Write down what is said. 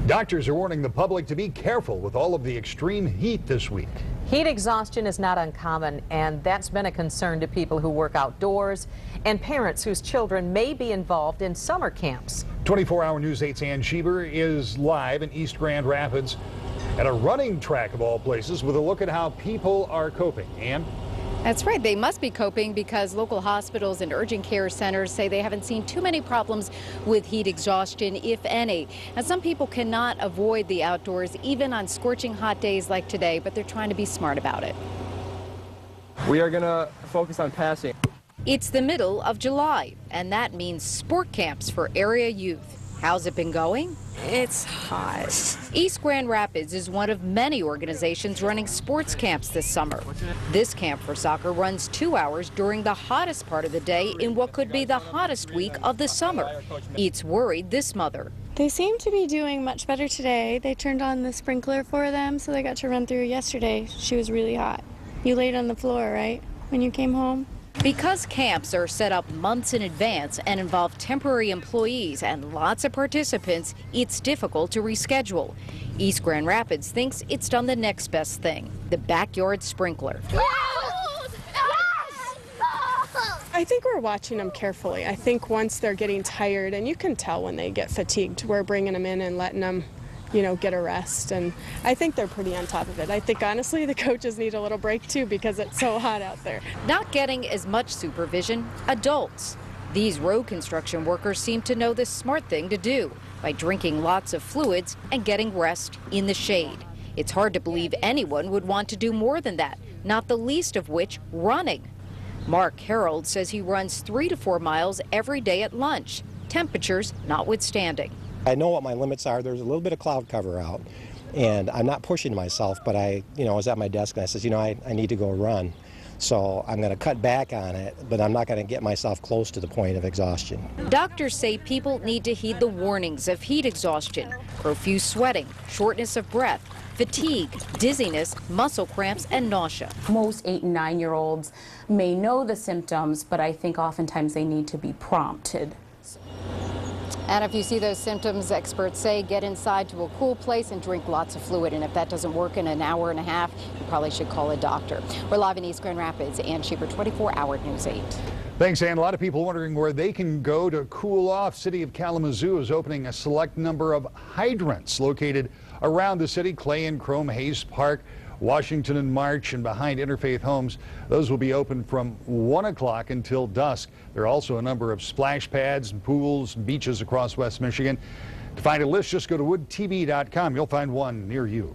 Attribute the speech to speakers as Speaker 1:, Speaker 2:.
Speaker 1: Doctors are warning the public to be careful with all of the extreme heat this week.
Speaker 2: Heat exhaustion is not uncommon, and that's been a concern to people who work outdoors and parents whose children may be involved in summer camps.
Speaker 1: 24-hour News 8's Ann Schieber is live in East Grand Rapids at a running track of all places with a look at how people are coping. Ann?
Speaker 3: That's right. They must be coping because local hospitals and urgent care centers say they haven't seen too many problems with heat exhaustion, if any. And some people cannot avoid the outdoors even on scorching hot days like today, but they're trying to be smart about it.
Speaker 4: We are going to focus on passing.
Speaker 3: It's the middle of July, and that means sport camps for area youth. How's it been going?
Speaker 5: It's hot.
Speaker 3: East Grand Rapids is one of many organizations running sports camps this summer. This camp for soccer runs 2 hours during the hottest part of the day in what could be the hottest week of the summer. It's worried this mother.
Speaker 5: They seem to be doing much better today. They turned on the sprinkler for them, so they got to run through yesterday. She was really hot. You laid on the floor, right, when you came home?
Speaker 3: Because camps are set up months in advance and involve temporary employees and lots of participants, it's difficult to reschedule. East Grand Rapids thinks it's done the next best thing, the backyard sprinkler.
Speaker 6: I think we're watching them carefully. I think once they're getting tired, and you can tell when they get fatigued, we're bringing them in and letting them, get a rest, and I think they're pretty on top of it. I think honestly the coaches need a little break too because it's so hot out there.
Speaker 3: Not getting as much supervision, adults. These road construction workers seem to know the smart thing to do by drinking lots of fluids and getting rest in the shade. It's hard to believe anyone would want to do more than that, not the least of which running. Mark Harold says he runs 3 to 4 miles every day at lunch, temperatures notwithstanding.
Speaker 7: I know what my limits are. There's a little bit of cloud cover out, and I'm not pushing myself, but I was at my desk and I says, I need to go run. So I'm going to cut back on it, but I'm not going to get myself close to the point of exhaustion.
Speaker 3: Doctors say people need to heed the warnings of heat exhaustion, profuse sweating, shortness of breath, fatigue, dizziness, muscle cramps, and nausea.
Speaker 8: Most 8- and 9-year-olds may know the symptoms, but I think oftentimes they need to be prompted.
Speaker 3: And if you see those symptoms, experts say get inside to a cool place and drink lots of fluid. And if that doesn't work in an hour and a half, you probably should call a doctor. We're live in East Grand Rapids. Ann Schieber, 24-hour News 8.
Speaker 1: Thanks, Ann. A lot of people wondering where they can go to cool off. City of Kalamazoo is opening a select number of hydrants located around the city. Clay and Chrome Hayes Park, Washington and March, and behind Interfaith Homes. Those will be open from 1 o'clock until dusk. There are also a number of splash pads and pools and beaches across West Michigan. To find a list, just go to woodtv.com. You'll find one near you.